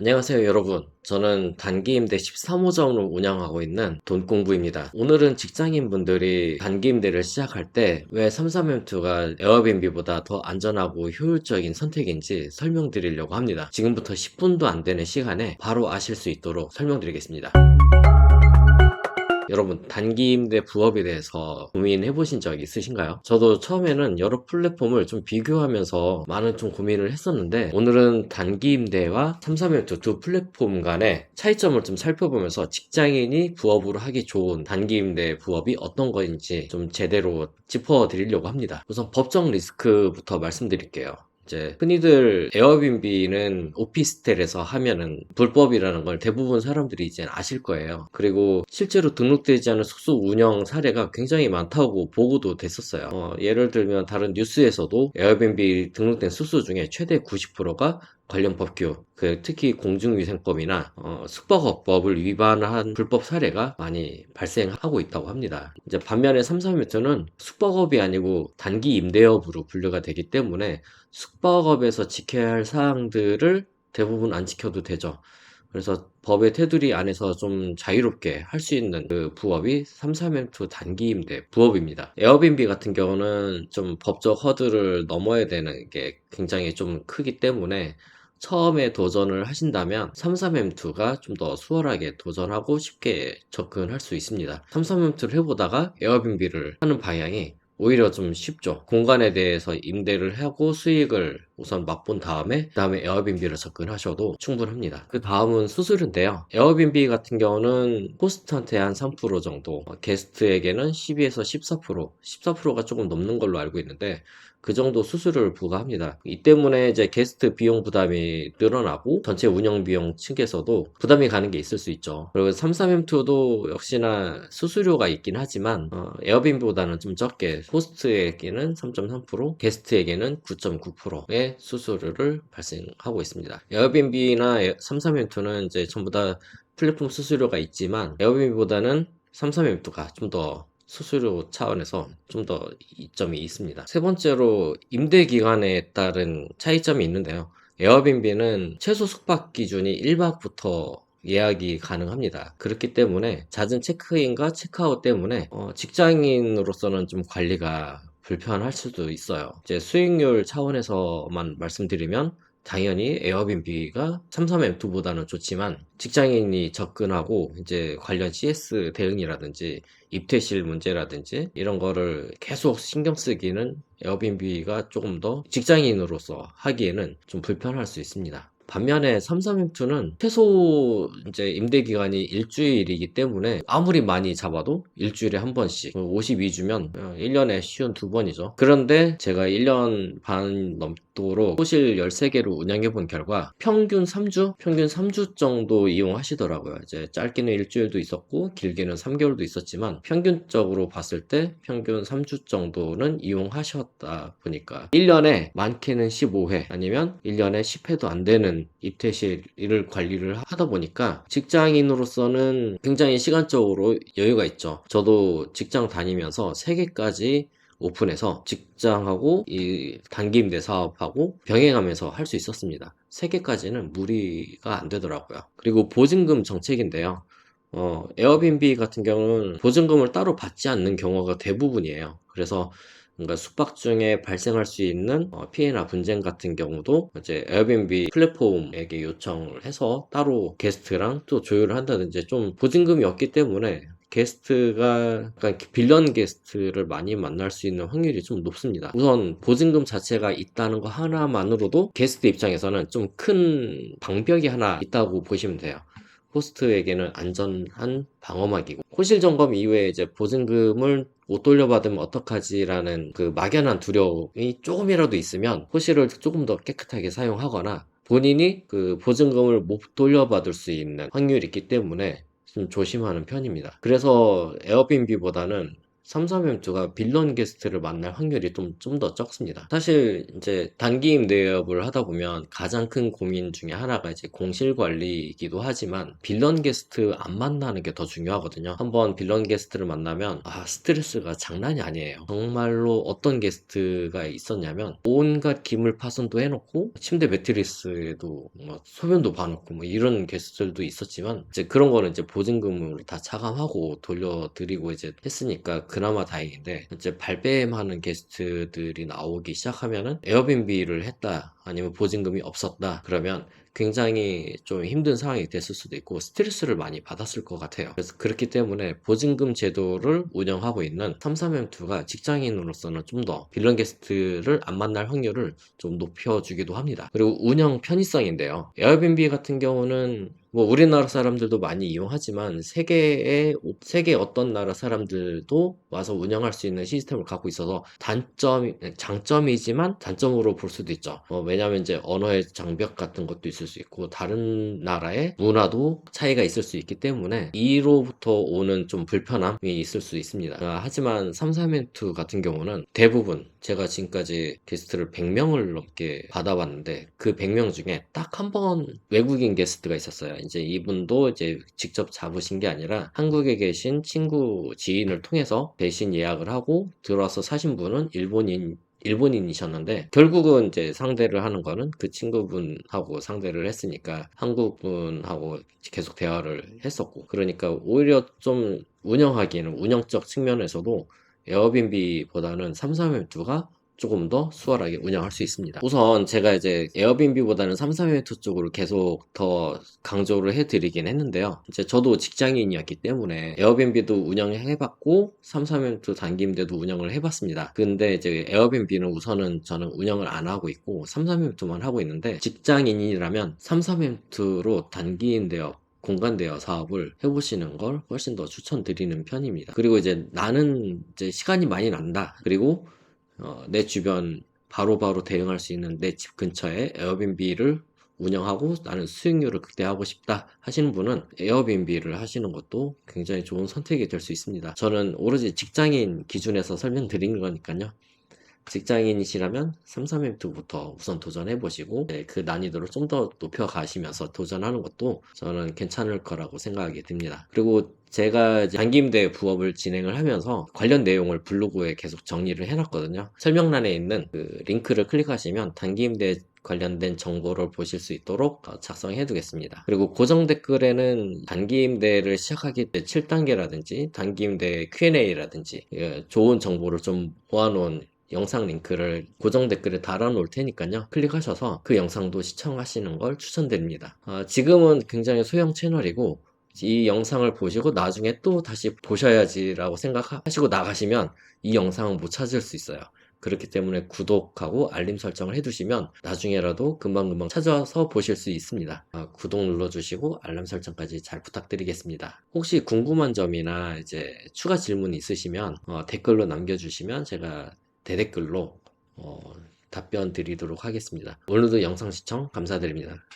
안녕하세요 여러분. 저는 단기임대 13호점을 운영하고 있는 돈공부입니다. 오늘은 직장인분들이 단기임대를 시작할 때 왜 33M2가 에어비앤비보다 더 안전하고 효율적인 선택인지 설명드리려고 합니다. 지금부터 10분도 안 되는 시간에 바로 아실 수 있도록 설명드리겠습니다. 여러분, 단기 임대 부업에 대해서 고민해 보신 적 있으신가요? 저도 처음에는 여러 플랫폼을 좀 비교하면서 많은 좀 고민을 했었는데, 오늘은 단기 임대와 33M2 두 플랫폼 간의 차이점을 좀 살펴보면서 직장인이 부업으로 하기 좋은 단기 임대 부업이 어떤 거인지 좀 제대로 짚어드리려고 합니다. 우선 법적 리스크부터 말씀드릴게요. 이제 흔히들 에어비앤비는 오피스텔에서 하면은 불법이라는 걸 대부분 사람들이 이제 아실 거예요. 그리고 실제로 등록되지 않은 숙소 운영 사례가 굉장히 많다고 보고도 됐었어요. 예를 들면 다른 뉴스에서도 에어비앤비 등록된 숙소 중에 최대 90%가 관련 법규, 특히 공중위생법이나 숙박업법을 위반한 불법 사례가 많이 발생하고 있다고 합니다. 이제 반면에 33m는 숙박업이 아니고 단기 임대업으로 분류가 되기 때문에 숙박업에서 지켜야 할 사항들을 대부분 안 지켜도 되죠. 그래서 법의 테두리 안에서 좀 자유롭게 할 수 있는 그 부업이 33M2 단기 임대 부업입니다. 에어비앤비 같은 경우는 좀 법적 허들을 넘어야 되는 게 굉장히 좀 크기 때문에 처음에 도전을 하신다면 33M2가 좀 더 수월하게 도전하고 쉽게 접근할 수 있습니다. 33M2를 해보다가 에어비앤비를 하는 방향이 오히려 좀 쉽죠. 공간에 대해서 임대를 하고 수익을 우선 맛본 다음에 그 다음에 에어비앤비를 접근하셔도 충분합니다. 그 다음은 수수료인데요. 에어비앤비 같은 경우는 호스트한테 한 3% 정도, 게스트에게는 12에서 14%, 14%가 조금 넘는 걸로 알고 있는데 그 정도 수수료를 부과합니다. 이 때문에 이제 게스트 비용 부담이 늘어나고 전체 운영 비용 측에서도 부담이 가는 게 있을 수 있죠. 그리고 33M2도 역시나 수수료가 있긴 하지만 에어비앤비보다는 좀 적게, 호스트에게는 3.3%, 게스트에게는 9.9%의 수수료를 발생하고 있습니다. 에어비앤비나 33M2는 이제 전부 다 플랫폼 수수료가 있지만 에어비앤비보다는 33M2가 좀 더 수수료 차원에서 좀 더 이점이 있습니다. 세 번째로 임대 기간에 따른 차이점이 있는데요. 에어비앤비는 최소 숙박 기준이 1박부터 예약이 가능합니다. 그렇기 때문에 잦은 체크인과 체크아웃 때문에 직장인으로서는 좀 관리가 불편할 수도 있어요. 이제 수익률 차원에서만 말씀드리면 당연히 에어비앤비가 33M2보다는 좋지만 직장인이 접근하고 이제 관련 CS 대응이라든지 입퇴실 문제라든지 이런 거를 계속 신경 쓰기는 에어비앤비가 조금 더 직장인으로서 하기에는 좀 불편할 수 있습니다. 반면에 33M2는 최소 이제 임대 기간이 일주일이기 때문에 아무리 많이 잡아도 일주일에 한 번씩 52주면 1년에 쉬운 2번이죠. 그런데 제가 1년 반 넘도록 호실 13개로 운영해 본 결과 평균 3주 정도 이용하시더라고요. 이제 짧게는 일주일도 있었고 길게는 3개월도 있었지만 평균적으로 봤을 때 평균 3주 정도는 이용하셨다 보니까 1년에 많게는 15회 아니면 1년에 10회도 안 되는 입퇴실을 관리를 하다 보니까 직장인으로서는 굉장히 시간적으로 여유가 있죠. 저도 직장 다니면서 3개까지 오픈해서 직장하고 이 단기 임대 사업하고 병행하면서 할 수 있었습니다. 3개까지는 무리가 안 되더라고요. 그리고 보증금 정책인데요. 에어비앤비 같은 경우는 보증금을 따로 받지 않는 경우가 대부분이에요. 그래서 뭔가 숙박 중에 발생할 수 있는 피해나 분쟁 같은 경우도 이제 에어비앤비 플랫폼에게 요청을 해서 따로 게스트랑 또 조율을 한다든지 좀 보증금이 없기 때문에 게스트가 약간 빌런 게스트를 많이 만날 수 있는 확률이 좀 높습니다. 우선 보증금 자체가 있다는 거 하나만으로도 게스트 입장에서는 좀 큰 방벽이 하나 있다고 보시면 돼요. 호스트에게는 안전한 방어막이고 호실 점검 이후에 이제 보증금을 못 돌려받으면 어떡하지라는 그 막연한 두려움이 조금이라도 있으면 호실을 조금 더 깨끗하게 사용하거나 본인이 그 보증금을 못 돌려받을 수 있는 확률이 있기 때문에 좀 조심하는 편입니다. 그래서 에어비앤비보다는 삼삼엠2가 빌런 게스트를 만날 확률이 좀 더 적습니다. 사실 이제 단기임 대업을 하다 보면 가장 큰 고민 중에 하나가 이제 공실 관리이기도 하지만 빌런 게스트 안 만나는 게 더 중요하거든요. 한번 빌런 게스트를 만나면 스트레스가 장난이 아니에요. 정말로 어떤 게스트가 있었냐면 온갖 기물 파손도 해놓고 침대 매트리스에도 뭐 소변도 봐놓고 뭐 이런 게스트들도 있었지만 이제 그런 거는 이제 보증금으로 다 차감하고 돌려드리고 이제 했으니까 그나마 다행인데, 이제 발뺌하는 게스트들이 나오기 시작하면은 에어비앤비를 했다 아니면 보증금이 없었다 그러면 굉장히 좀 힘든 상황이 됐을 수도 있고 스트레스를 많이 받았을 것 같아요. 그래서 그렇기 때문에 보증금 제도를 운영하고 있는 삼삼엠2가 직장인으로서는 좀 더 빌런 게스트를 안 만날 확률을 좀 높여주기도 합니다. 그리고 운영 편의성인데요. 에어비앤비 같은 경우는 뭐 우리나라 사람들도 많이 이용하지만 세계 어떤 나라 사람들도 와서 운영할 수 있는 시스템을 갖고 있어서 장점이지만 단점으로 볼 수도 있죠. 왜냐하면 이제 언어의 장벽 같은 것도 있을 수 있고 다른 나라의 문화도 차이가 있을 수 있기 때문에 이로부터 오는 좀 불편함이 있을 수 있습니다. 하지만 삼삼앤투 같은 경우는 대부분 제가 지금까지 게스트를 100명을 넘게 받아봤는데 그 100명 중에 딱 한 번 외국인 게스트가 있었어요. 이제 이분도 이제 직접 잡으신 게 아니라 한국에 계신 친구 지인을 통해서 대신 예약을 하고 들어와서 사신 분은 일본인이셨는데 결국은 이제 상대를 하는 거는 그 친구분하고 상대를 했으니까 한국분하고 계속 대화를 했었고, 그러니까 오히려 좀 운영하기에는 운영적 측면에서도 에어비앤비보다는 삼삼엠2가 조금 더 수월하게 운영할 수 있습니다. 우선 제가 이제 에어비앤비보다는 삼삼엠2 쪽으로 계속 더 강조를 해드리긴 했는데요. 이제 저도 직장인이었기 때문에 에어비앤비도 운영해봤고 삼삼엠2 단기임대도 운영을 해봤습니다. 근데 이제 에어비앤비는 우선은 저는 운영을 안 하고 있고 삼삼엠2만 하고 있는데, 직장인이라면 삼삼엠2로 단기임대업 공간 대여 사업을 해보시는 걸 훨씬 더 추천드리는 편입니다. 그리고 이제 나는 이제 시간이 많이 난다. 그리고 내 주변 바로바로 대응할 수 있는 내 집 근처에 에어비앤비를 운영하고 나는 수익률을 극대화하고 싶다 하시는 분은 에어비앤비를 하시는 것도 굉장히 좋은 선택이 될 수 있습니다. 저는 오로지 직장인 기준에서 설명드린 거니까요. 직장인이시라면 삼삼엠2부터 우선 도전해 보시고 그 난이도를 좀 더 높여 가시면서 도전하는 것도 저는 괜찮을 거라고 생각이 듭니다. 그리고 제가 이제 단기임대 부업을 진행을 하면서 관련 내용을 블로그에 계속 정리를 해놨거든요. 설명란에 있는 그 링크를 클릭하시면 단기임대 관련된 정보를 보실 수 있도록 작성해 두겠습니다. 그리고 고정 댓글에는 단기임대를 시작하기 때 7단계라든지 단기임대 Q&A라든지 좋은 정보를 좀 모아놓은 영상 링크를 고정 댓글에 달아 놓을 테니까요. 클릭하셔서 그 영상도 시청하시는 걸 추천드립니다. 지금은 굉장히 소형 채널이고 이 영상을 보시고 나중에 또 다시 보셔야지라고 생각하시고 나가시면 이 영상은 못 찾을 수 있어요. 그렇기 때문에 구독하고 알림 설정을 해두시면 나중에라도 금방금방 찾아서 보실 수 있습니다. 구독 눌러주시고 알람 설정까지 잘 부탁드리겠습니다. 혹시 궁금한 점이나 이제 추가 질문이 있으시면 댓글로 남겨주시면 제가 대댓글로 답변 드리도록 하겠습니다. 오늘도 영상 시청 감사드립니다.